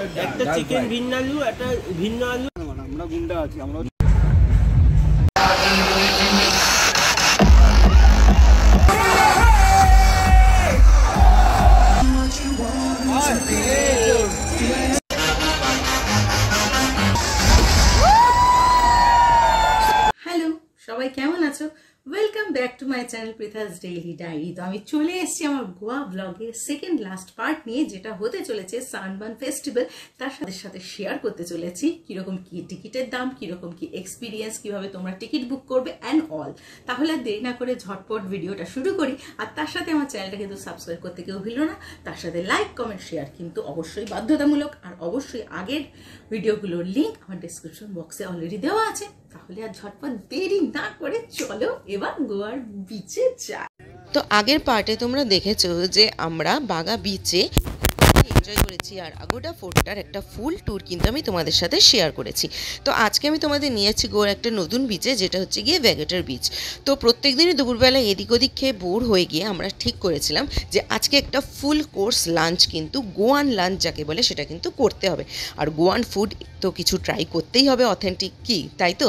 একটা চিকেন ভিন্ন আলু, একটা ভিন্ন আলু। আমরা গুন্ডা আছি আমরা। হ্যালো, সবাই কেমন আছো? Welcome back to my channel Prithas daily diary. তো আমি চলে এসেছি আমার গোয়া ব্লগের সেকেন্ড লাস্ট পার্ট নিয়ে, যেটা হতে চলেছে সানবার্ন ফেস্টিভ্যাল। তার সাথে শেয়ার করতে চলেছি কিরকম কি টিকিটের দাম, কিরকম কি এক্সপিরিয়েন্স, কিভাবে তোমরা টিকিট বুক করবে অ্যান্ড অল। তাহলে আর দেরি না করে ঝটপট ভিডিওটা শুরু করি। আর তার সাথে আমার চ্যানেলটা কিন্তু সাবস্ক্রাইব করতে কেউ ভুলো না। তার সাথে লাইক, কমেন্ট, শেয়ার কিন্তু অবশ্যই বাধ্যতামূলক। আর অবশ্যই আগের ভিডিওগুলোর লিঙ্ক আমার ডেসক্রিপশন বক্সে অলরেডি দেওয়া আছে। তাহলে আর ঝটপট দেরি না করে চলো এবার গোয়ার বিচে যাই। তো আগের পার্টে তোমরা দেখেছো যে আমরা বাগা বিচে এনজয় করেছি, আর আগোডা ফোর্টটার একটা ফুল ট্যুর কিন্তু আমি তোমাদের সাথে শেয়ার করেছি। তো আজকে আমি তোমাদের নিয়ে যাচ্ছি গোয়ার একটা নতুন বিচে, যেটা হচ্ছে গিয়ে ভ্যাগেটার বিচ। তো প্রত্যেক দিনই দুপুরবেলা এদিক ওদিক খেয়ে বোর হয়ে গিয়ে আমরা ঠিক করেছিলাম যে আজকে একটা ফুল কোর্স লাঞ্চ, কিন্তু গোয়ান লাঞ্চ যাকে বলে সেটা কিন্তু করতে হবে। আর গোয়ান ফুড তো কিছু ট্রাই করতেই হবে, অথেন্টিক কি, তাই তো?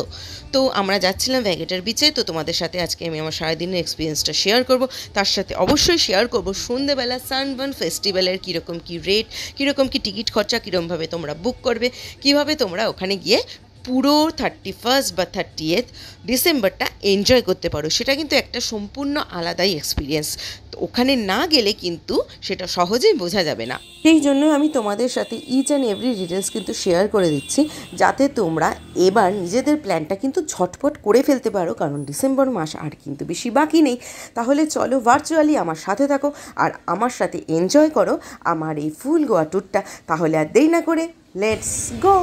তো আমরা যাচ্ছিলাম ভ্যাগেটার বিচে। তো তোমাদের সাথে আজকে আমি আমার সারাদিনের এক্সপিরিয়েন্সটা শেয়ার করব। তার সাথে অবশ্যই শেয়ার করব সন্ধ্যেবেলা সানবার্ন ফেস্টিভ্যালের কীরকম কী রেট, কীরকম কী টিকিট খরচা, কীরকমভাবে তোমরা বুক করবে, কীভাবে তোমরা ওখানে গিয়ে পুরো 31 বা 30 ডিসেম্বরটা এনজয় করতে পারো। সেটা কিন্তু একটা সম্পূর্ণ আলাদাই এক্সপিরিয়েন্স। তো ওখানে না গেলে কিন্তু সেটা সহজেই বোঝা যাবে না। সেই জন্য আমি তোমাদের সাথে ইচ অ্যান্ড এভরি ডিটেলস কিন্তু শেয়ার করে দিচ্ছি, যাতে তোমরা এবার নিজেদের প্ল্যানটা কিন্তু ঝটপট করে ফেলতে পারো, কারণ ডিসেম্বর মাস আর কিন্তু বেশি বাকি নেই। তাহলে চলো ভার্চুয়ালি আমার সাথে থাকো আর আমার সাথে এনজয় করো আমার এই ফুল গোয়া ট্যুরটা। তাহলে আর দেরি না করে লেটস গো।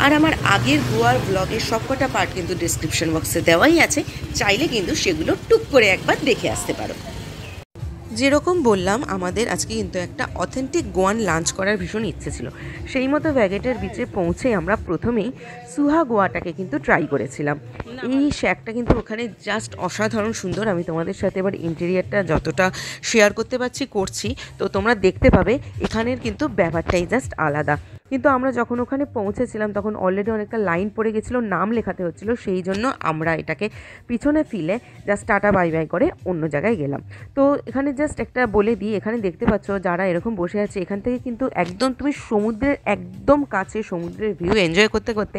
আর আমার আগের গোয়ার ব্লগের সবকটা পার্ট কিন্তু ডিসক্রিপশন বক্সে দেওয়াই আছে, চাইলে কিন্তু সেগুলো টুক করে একবার দেখে আসতে পারো। যেরকম বললাম, আমাদের আজকে কিন্তু একটা অথেন্টিক গোয়ান লাঞ্চ করার ভীষণ ইচ্ছে ছিল। সেই মতো ভ্যাগেটার বিচে পৌঁছে আমরা প্রথমেই সুহা গোয়াটাকে কিন্তু ট্রাই করেছিলাম। এই শ্যাকটা কিন্তু ওখানে জাস্ট অসাধারণ সুন্দর। আমি তোমাদের সাথে এবার ইন্টেরিয়ারটা যতটা শেয়ার করতে পারছি করছি, তো তোমরা দেখতে পাবে এখানের কিন্তু ব্যাপারটাই জাস্ট আলাদা। কিন্তু আমরা যখন ওখানে পৌঁছেছিলাম তখন অলরেডি অনেকটা লাইন পড়ে গেছিলো, নাম লেখাতে হচ্ছিলো। সেই জন্য আমরা এটাকে পিছনে ফেলে জাস্ট টাটা বাই বাই করে অন্য জায়গায় গেলাম। তো এখানে জাস্ট একটা বলে দিই, এখানে দেখতে পাচ্ছ যারা এরকম বসে আছে, এখান থেকে কিন্তু একদম তুমি সমুদ্রের একদম কাছে সমুদ্রের ভিউ এনজয় করতে করতে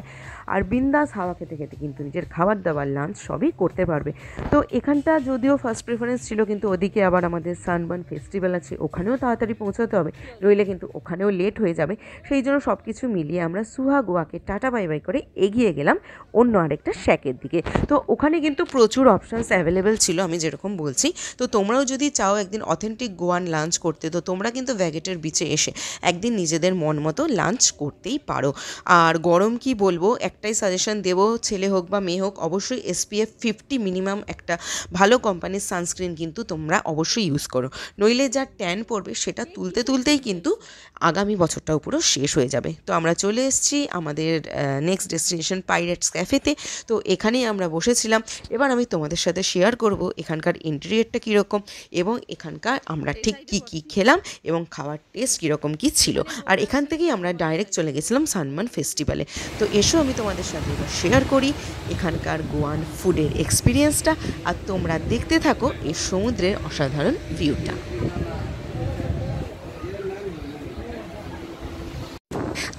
আর বিন্দাস হাওয়া খেতে খেতে কিন্তু নিজের খাবার দাবার লাঞ্চ সবই করতে পারবে। তো এখানটা যদিও ফার্স্ট প্রেফারেন্স ছিল, কিন্তু ওদিকে আবার আমাদের সানবার্ন ফেস্টিভ্যাল আছে, ওখানেও তাড়াতাড়ি পৌঁছাতে হবে, নইলে কিন্তু ওখানেও লেট হয়ে যাবে। সেই জন্য সব কিছু মিলিয়ে আমরা সুহা গোয়াকে টাটা বাই বাই করে এগিয়ে গেলাম অন্য আরেকটা শ্যাকের দিকে। তো ওখানে কিন্তু প্রচুর অপশানস অ্যাভেলেবেল ছিল, আমি যেরকম বলছি। তো তোমরাও যদি চাও একদিন অথেন্টিক গোয়ান লাঞ্চ করতে, তো তোমরা কিন্তু ভ্যাগেটার বিচে এসে একদিন নিজেদের মন মতো লাঞ্চ করতেই পারো। আর গরম কি বলবো, একটাই সাজেশন দেবো, ছেলে হোক বা মেয়ে হোক, অবশ্যই SPF 50 মিনিমাম একটা ভালো কোম্পানির সানস্ক্রিন কিন্তু তোমরা অবশ্যই ইউজ করো, নইলে যা ট্যান পড়বে সেটা তুলতে তুলতেই কিন্তু আগামী বছরটাও পুরো শেষ হয়ে যাবে। তো আমরা চলে এসেছি আমাদের নেক্সট ডেস্টিনেশন পাইরেটস ক্যাফেতে। তো এখানেই আমরা বসেছিলাম। এবার আমি তোমাদের সাথে শেয়ার করব এখানকার ইন্টেরিয়রটা কীরকম এবং এখানকার আমরা ঠিক কী খেলাম এবং খাওয়ার টেস্ট কীরকম কী ছিল। আর এখান থেকেই আমরা ডাইরেক্ট চলে গেছিলাম সানবার্ন ফেস্টিভ্যালে। তো এসো আমি তোমাদের সাথে এবার শেয়ার করি এখানকার গোয়ান ফুডের এক্সপিরিয়েন্সটা, আর তোমরা দেখতে থাকো এই সমুদ্রের অসাধারণ ভিউটা।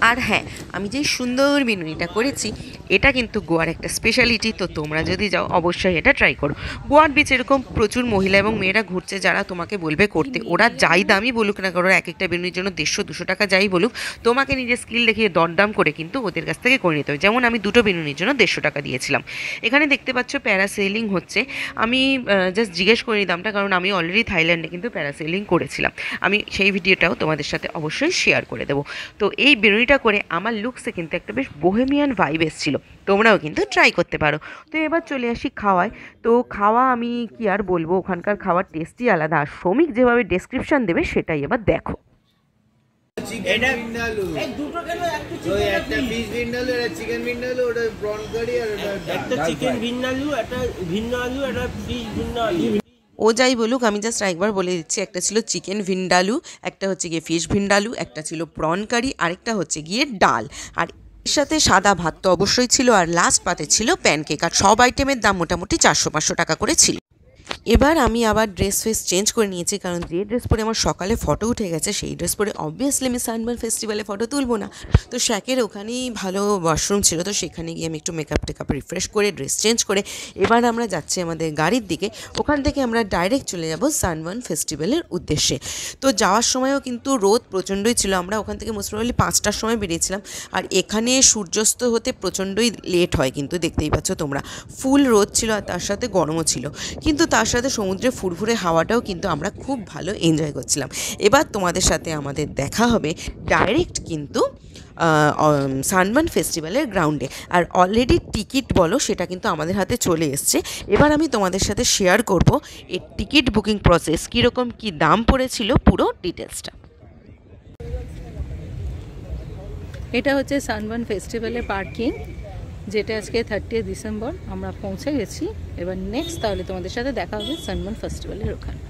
আর হ্যাঁ, আমি যেই সুন্দর বিনুনিটা করেছি এটা কিন্তু গোয়ার একটা স্পেশালিটি। তো তোমরা যদি যাও অবশ্যই এটা ট্রাই করো। গোয়ার বিচ এরকম প্রচুর মহিলা এবং মেয়েরা ঘুরছে, যারা তোমাকে বলবে করতে। ওরা যাই দামই বলুক না কারণ এক একটা বিনুনির জন্য 150-200 টাকা যাই বলুক, তোমাকে নিজের স্কিল দেখিয়ে দরদাম করে কিন্তু ওদের কাছ থেকে করে নিতে হবে। যেমন আমি 2টো বিনুনির জন্য 150 টাকা দিয়েছিলাম। এখানে দেখতে পাচ্ছ প্যারাসেলিং হচ্ছে। আমি জাস্ট জিজ্ঞেস করিনি দামটা, কারণ আমি অলরেডি থাইল্যান্ডে কিন্তু প্যারাসেলিং করেছিলাম। আমি সেই ভিডিওটাও তোমাদের সাথে অবশ্যই শেয়ার করে দেবো। তো এই বিনুনিটা করে আমার লুকসে কিন্তু একটা বেশ বোহেমিয়ান ভাইব এসেছিল। তোমরাও কিন্তু ট্রাই করতে পারো। তো এবার চলে আসি খাওয়ায়। তো খাওয়া আমি কি আর বলবো, ওখানকার খাওয়ার টেস্টই আলাদা। আর শ্রমিক যেভাবে ডেসক্রিপশন দেবে সেটাই এবার দেখো। এটা এই দুটো কেন, একটা ফিশ ভিন্ডালু, একটা চিকেন ভিন্ডালু, ওটা প্রন কারি, আর একটা চিকেন ভিন্ন আলু, একটা ভিন্ন আলু, একটা ফিশ ভিন্ন আলু। ও যাই বলুক, আমি জাস্ট একবার বলে দিচ্ছি, একটা ছিল চিকেন ভিন্ডালু, একটা হচ্ছে গিয়ে ফিশ ভিন্ডালু, একটা ছিল প্রন কারি, আরেকটা হচ্ছে গিয়ে ডাল, আর এর সাথে সাদা ভাত তো অবশ্যই ছিল, আর লাস্ট পাতে ছিল প্যানকেক। আর সব আইটেমের দাম মোটামুটি 400-500 টাকা করে ছিল। এবার আমি আবার ড্রেস ফেস চেঞ্জ করে নিয়েছি, কারণ যে ড্রেস পরে আমার সকালে ফটো উঠে গেছে সেই ড্রেস পরে অবভিয়াসলি আমি সানবার্ন ফেস্টিভ্যালে ফটো তুলবো না। তো শ্যাকের ওখানেই ভালো ওয়াশরুম ছিল, তো সেখানে গিয়ে আমি একটু মেকআপ টেকআপ রিফ্রেশ করে ড্রেস চেঞ্জ করে এবার আমরা যাচ্ছি আমাদের গাড়ির দিকে। ওখান থেকে আমরা ডাইরেক্ট চলে যাব সানবার্ন ফেস্টিভ্যালের উদ্দেশ্যে। তো যাওয়ার সময়ও কিন্তু রোদ প্রচণ্ডই ছিল, আমরা ওখান থেকে মোস্ট প্রবাবলি 5টার সময় বেরিয়েছিলাম, আর এখানে সূর্যাস্ত হতে প্রচণ্ডই লেট হয়, কিন্তু দেখতেই পাচ্ছ তোমরা ফুল রোদ ছিল আর তার সাথে গরমও ছিল, কিন্তু তার সাথে সমুদ্রে ফুরফুরে হাওয়াটাও কিন্তু আমরা খুব ভালো এনজয় করছিলাম। এবার তোমাদের সাথে আমাদের দেখা হবে ডাইরেক্ট কিন্তু সানবার্ন ফেস্টিভ্যালের গ্রাউন্ডে, আর অলরেডি টিকিট বলো সেটা কিন্তু আমাদের হাতে চলে এসছে। এবার আমি তোমাদের সাথে শেয়ার করব এই টিকিট বুকিং প্রসেস, কীরকম কী দাম পড়েছিল, পুরো ডিটেলসটা। এটা হচ্ছে সানবার্ন ফেস্টিভ্যালের পার্কিং, যেটা আজকে 30 ডিসেম্বর আমরা পৌঁছে গেছি। এবার নেক্সট তাহলে তোমাদের সাথে দেখা হবে সানবার্ন ফেস্টিভ্যালের ওখানে।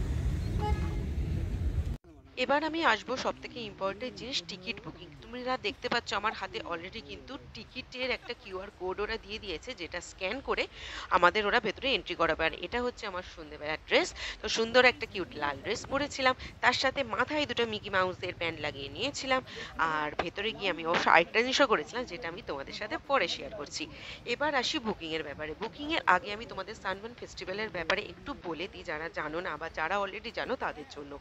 এবার আমি আসবো সব থেকে ইম্পর্টেন্ট জিনিস, টিকিট বুকিং। তোমরা দেখতে পাচ্ছ আমার হাতে অলরেডি কিন্তু টিকিটের একটা কিউআর কোড ওরা দিয়ে দিয়েছে, যেটা স্ক্যান করে আমাদের ওরা ভেতরে এন্ট্রি করাবে। আর এটা হচ্ছে আমার সন্ধ্যেবেলার ড্রেস। তো সুন্দর একটা কিউট লাল ড্রেস পরেছিলাম, তার সাথে মাথায় দুটো মিকি মাউসের প্যান্ট লাগিয়ে নিয়েছিলাম। আর ভেতরে গিয়ে আমি অবশ্য আরেকটা জিনিসও করেছিলাম, যেটা আমি তোমাদের সাথে পরে শেয়ার করছি। এবার আসি বুকিংয়ের ব্যাপারে। বুকিংয়ের আগে আমি তোমাদের সানবার্ন ফেস্টিভ্যালের ব্যাপারে একটু বলে দিই, যারা জানো না বা যারা অলরেডি জানো তাদের জন্য।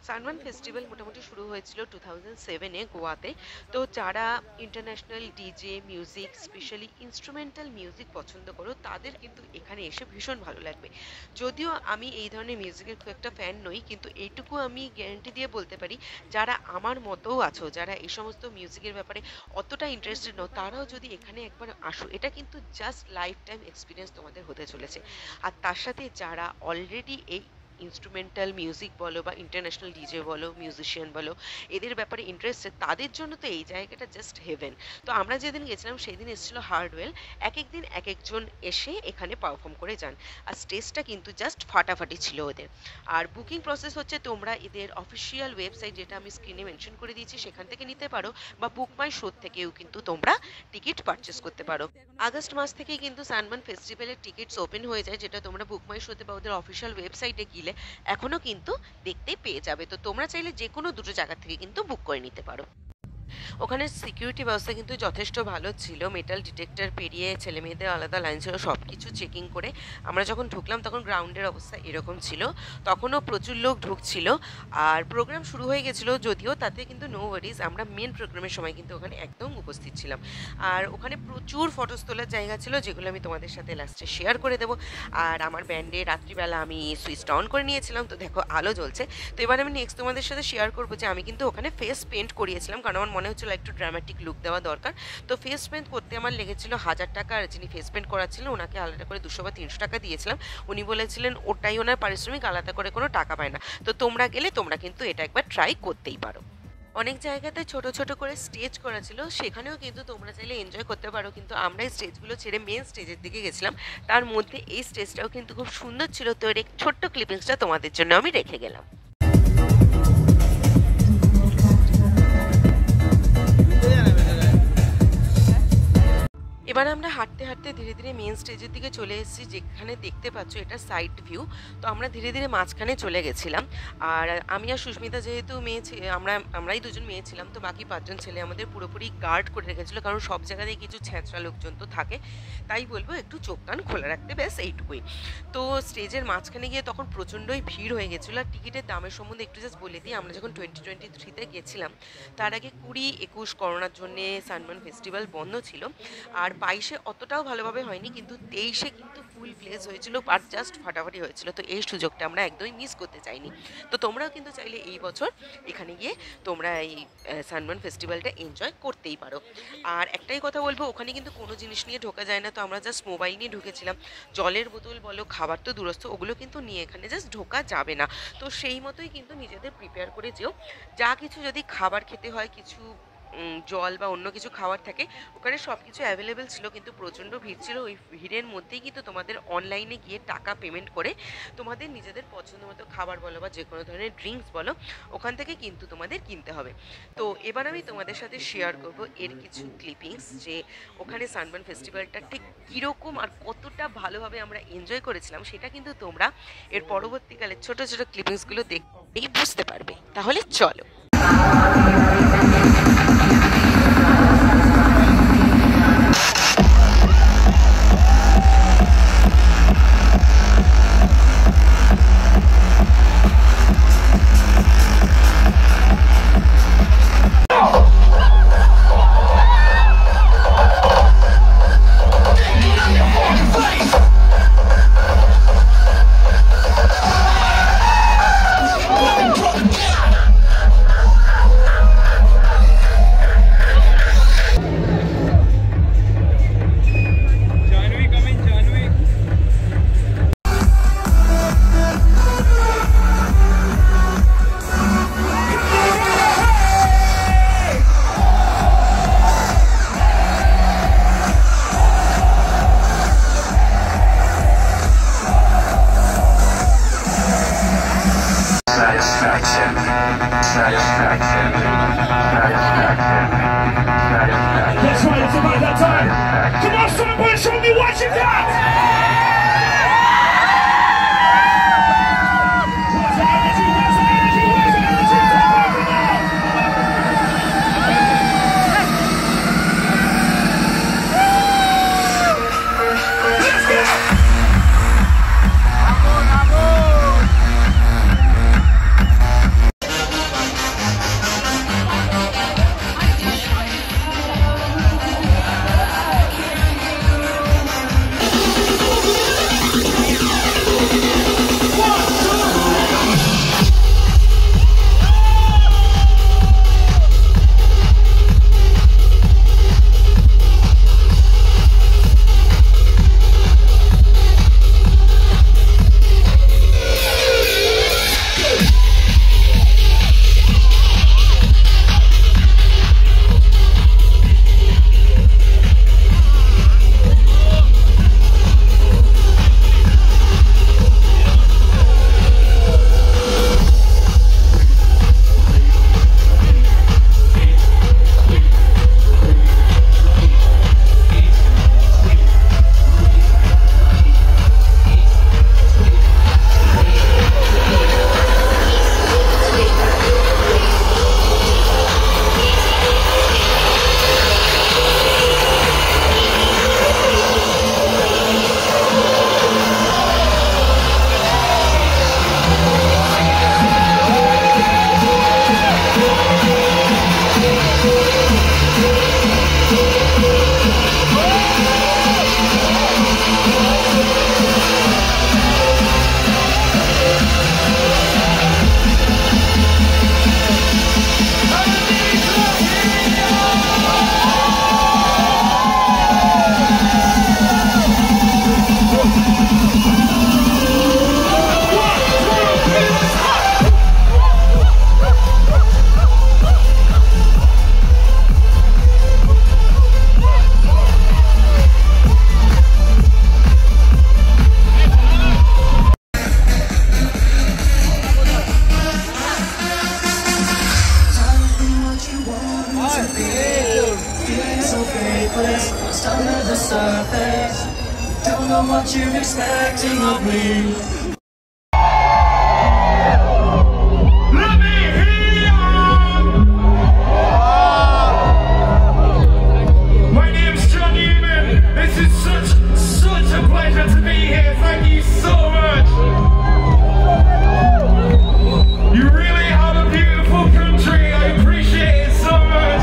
সানবার্ন ফেস্টিভ্যাল মোটামুটি শুরু হয়েছিল 2007-এ গোয়াতে। তো যারা international DJ music, specially instrumental music পছন্দ করো, তাদের কিন্তু এখানে এসে ভীষণ ভালো লাগবে। যদিও আমি এই ধরনের মিউজিকের খুব একটা ফ্যান নই, কিন্তু এইটুকু আমি গ্যারান্টি দিয়ে বলতে পারি, যারা আমার মতোও আছো, যারা এই সমস্ত মিউজিকের ব্যাপারে অতটা ইন্টারেস্টেড নও, তারাও যদি এখানে একবার আসো, এটা কিন্তু জাস্ট লাইফ টাইম এক্সপিরিয়েন্স তোমাদের হতে চলেছে। আর তার সাথে যারা অলরেডি এই ইনস্ট্রুমেন্টাল মিউজিক বলো বা ইন্টারন্যাশনাল ডিজে বলো, মিউজিশিয়ান বলো, এদের ব্যাপারে ইন্টারেস্টেড, তাদের জন্য তো এই জায়গাটা জাস্ট হেভেন। তো আমরা যেদিন গেছিলাম সেই দিন এসেছিলো হার্ডওয়েল। এক একদিন এক একজন এসে এখানে পারফর্ম করে যান, আর স্টেজটা কিন্তু জাস্ট ফাটাফাটি ছিল ওদের। আর বুকিং প্রসেস হচ্ছে, তোমরা এদের অফিসিয়াল ওয়েবসাইট, যেটা আমি স্ক্রিনে মেনশন করে দিয়েছি, সেখান থেকে নিতে পারো, বা বুক মাই শো থেকেও কিন্তু তোমরা টিকিট পারচেস করতে পারো। আগস্ট মাস থেকেই কিন্তু সানবার্ন ফেস্টিভ্যালের টিকিটস ওপেন হয়ে যায়, যেটা তোমরা বুক মাই শোতে বা ওদের অফিসিয়াল ওয়েবসাইটে গিয়ে এখনো কিন্তু দেখতে পেয়ে যাবে। তো তোমরা চাইলে যে কোনো দুটো জায়গা থেকে কিন্তু বুক করে নিতে পারো। ওখানে সিকিউরিটি ব্যবস্থা কিন্তু যথেষ্ট ভালো ছিল, মেটাল ডিটেক্টর পেরিয়ে ছেলে মেয়েদের আলাদা লাইন ছিল, সব কিছু চেকিং করে আমরা যখন ঢুকলাম তখন গ্রাউন্ডের অবস্থা এরকম ছিল, তখনও প্রচুর লোক ঢুকছিল। আর প্রোগ্রাম শুরু হয়ে গেছিলো যদিও, তাতে কিন্তু নো ওয়ারিজ, আমরা মেন প্রোগ্রামের সময় কিন্তু ওখানে একদম উপস্থিত ছিলাম। আর ওখানে প্রচুর ফটোস তোলার জায়গা ছিল, যেগুলো আমি তোমাদের সাথে লাস্টে শেয়ার করে দেবো। আর আমার ব্যান্ডে রাত্রিবেলা আমি সুইচটা অন করে নিয়েছিলাম, তো দেখো আলো জ্বলছে। তো এবার আমি নেক্সট তোমাদের সাথে শেয়ার করবো যে আমি কিন্তু ওখানে ফেস পেন্ট করিয়েছিলাম, কারণ আমার মনে হচ্ছিল একটু ড্রামাটিক লুক দেওয়া দরকার। তো ফেস পেন্ট করতে আমার লেগেছিল 1000 টাকা, আর যিনি ফেস পেন্ট করাচ্ছিলেন ওনাকে আলাদা করে 200 বা 300 টাকা দিয়েছিলাম। উনি বলেছিলেন ওটাই ওনার পারিশ্রমিক, আলাদা করে কোনো টাকা পায় না। তো তোমরা গেলে তোমরা কিন্তু এটা একবার ট্রাই করতেই পারো। অনেক জায়গাতে ছোট ছোট করে স্টেজ করা ছিল, সেখানেও কিন্তু তোমরা চাইলে এনজয় করতে পারো, কিন্তু আমরা এই স্টেজগুলো ছেড়ে মেন স্টেজের দিকে গেছিলাম। তার মধ্যে এই স্টেজটাও কিন্তু খুব সুন্দর ছিল, তো এর ছোট্ট ক্লিপিংসটা তোমাদের জন্য আমি রেখে গেলাম। এবার আমরা হাঁটতে হাঁটতে ধীরে ধীরে মেন স্টেজের দিকে চলে এসেছি, যেখানে দেখতে পাচ্ছ এটা সাইড ভিউ। তো আমরা ধীরে ধীরে মাঝখানে চলে গেছিলাম। আর আমি আর সুস্মিতা যেহেতু মেয়ে, আমরাই দুজন মেয়ে ছিলাম, তো বাকি 5 জন ছেলে আমাদের পুরোপুরি গার্ড করে রেখেছিলো, কারণ সব জায়গাতেই কিছু ছ্যাঁচড়া লোকজন তো থাকে, তাই বলবো একটু চোখ কান খোলা রাখতে, ব্যাস এইটুকুই। তো স্টেজের মাঝখানে গিয়ে তখন প্রচণ্ডই ভিড় হয়ে গেছিলো। আর টিকিটের দামের সম্বন্ধে একটু জাস্ট বলে দিই, আমরা যখন 2023-তে গেছিলাম, তার আগে 20-21 করোনার জন্যে সানবার্ন ফেস্টিভ্যাল বন্ধ ছিল। আর 22-এ অতটাও ভালোভাবে হয়নি, কিন্তু 23-এ কিন্তু ফুল প্লেস হয়েছিল, আর জাস্ট ফাটাফাটি হয়েছিল। তো এই সুযোগটা আমরা একদমই মিস করতে চাইনি। তো তোমরাও কিন্তু চাইলে এই বছর এখানে গিয়ে তোমরা এই সানবার্ন ফেস্টিভ্যালটা এনজয় করতেই পারো। আর একটাই কথা বলবো, ওখানে কিন্তু কোনো জিনিস নিয়ে ঢোকা যায় না, তো আমরা জাস্ট মোবাইল নিয়ে ঢুকেছিলাম। জলের বোতল বলো, খাবার তো দূরস্থ, ওগুলো কিন্তু নিয়ে এখানে জাস্ট ঢোকা যাবে না। তো সেই মতোই কিন্তু নিজেদের প্রিপেয়ার করে যেও, যা কিছু যদি খাবার খেতে হয়, কিছু জল বা অন্য কিছু খাওয়ার থাকে, ওখানে সব কিছু অ্যাভেলেবেল ছিল, কিন্তু প্রচণ্ড ভিড় ছিল। ওই ভিড়ের মধ্যেই কিন্তু তোমাদের অনলাইনে গিয়ে টাকা পেমেন্ট করে তোমাদের নিজেদের পছন্দ মতো খাবার বলো বা যে কোনো ধরনের ড্রিঙ্কস বলো ওখান থেকে কিন্তু তোমাদের কিনতে হবে। তো এবার আমি তোমাদের সাথে শেয়ার করব এর কিছু ক্লিপিংস, যে ওখানে সানবার্ন ফেস্টিভ্যালটা ঠিক কীরকম আর কতটা ভালোভাবে আমরা এনজয় করেছিলাম, সেটা কিন্তু তোমরা এর পরবর্তীকালে ছোট ছোট ক্লিপিংসগুলো দেখতেই বুঝতে পারবে। তাহলে চলো। That's right, it's about that time. Come on, someone, show me what you got. Where's the energy? Where's the energy? Where's the energy? Come on, come on. Let's go. Under the surface, don't know what you're expecting of me. Let me hear you. My name's John Newman. This is such a pleasure to be here. Thank you so much. You really have a beautiful country. I appreciate it so much.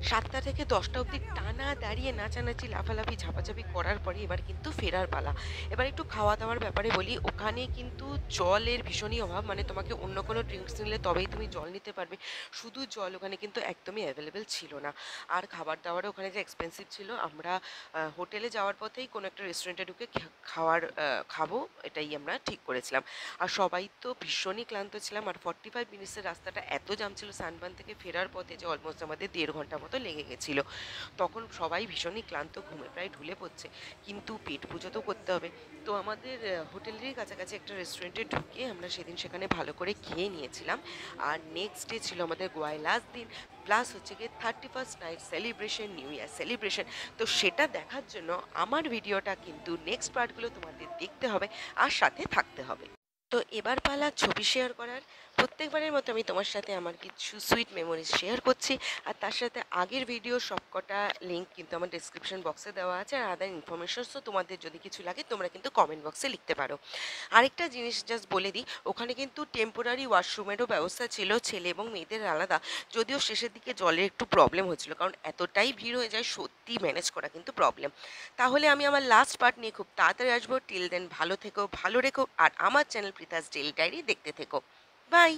সাতটা থেকে 10টা অবধি টানা দাঁড়িয়ে নাচানাচি লাফালাফি ঝাপাঝাপি করার পরে এবার কিন্তু ফেরার পালা। এবার একটু খাওয়া দাওয়ার ব্যাপারে বলি, ওখানে কিন্তু জলের ভীষণই অভাব, মানে তোমাকে অন্য কোনো ড্রিঙ্কস নিলে তবেই তুমি জল নিতে পারবে, শুধু জল ওখানে কিন্তু একদমই অ্যাভেলেবেল ছিল না। আর খাবার দাবারও ওখানে যে এক্সপেন্সিভ ছিল, আমরা হোটেলে যাওয়ার পথেই কোনো একটা রেস্টুরেন্টে ঢুকে খাবো এটাই আমরা ঠিক করেছিলাম। আর সবাই তো ভীষণই ক্লান্ত ছিলাম, আর 45 মিনিটসের রাস্তাটা এত জাম ছিল সানবার্ন থেকে ফেরার পথে যে অলমোস্ট আমাদের 1.5 ঘন্টা মতো লেগে গেছিলো। তখন সবাই ভীষণই ক্লান্ত, ঘুমে প্রায় ঢুলে পড়ছে, কিন্তু পেট পুজো তো করতে হবে। তো আমাদের হোটেলেরই কাছাকাছি একটা রেস্টুরেন্টে ঢুকে আমরা সেদিন সেখানে ভালো করে খেয়ে নিয়েছিলাম। আর নেক্সট ডে ছিল আমাদের গোয়ায় লাস্ট দিন, প্লাস হচ্ছে গিয়ে 31st night celebration, new year celebration. তো সেটা দেখার জন্য আমার ভিডিওটা কিন্তু নেক্সট পার্টগুলো তোমাদের দেখতে হবে আর সাথে থাকতে হবে। তো এবার পালা ছবি শেয়ার করার। প্রত্যেকবারের মতো আমি তোমার সাথে আমার কিছু সুইট মেমোরিজ শেয়ার করছি, আর তার সাথে আগের ভিডিও সবকটা লিঙ্ক কিন্তু আমার ডিসক্রিপশন বক্সে দেওয়া আছে, আর আদার ইনফরমেশনসও তোমাদের যদি কিছু লাগে তোমরা কিন্তু কমেন্ট বক্সে লিখতে পারো। আরেকটা জিনিস জাস্ট বলে দিই, ওখানে কিন্তু টেম্পোরারি ওয়াশরুমেরও ব্যবস্থা ছিল, ছেলে এবং মেয়েদের আলাদা। যদিও শেষের দিকে জলের একটু প্রবলেম হচ্ছিলো, কারণ এতটাই ভিড় হয়ে যায়, সত্যি ম্যানেজ করা কিন্তু প্রবলেম। তাহলে আমি আমার লাস্ট পার্ট নিয়ে খুব তাড়াতাড়ি আসবো। টিল দেন ভালো থেকো, ভালো রেখো, আর আমার চ্যানেল পৃথাস ডেইলি ডায়েরি দেখতে থেকো। বাই।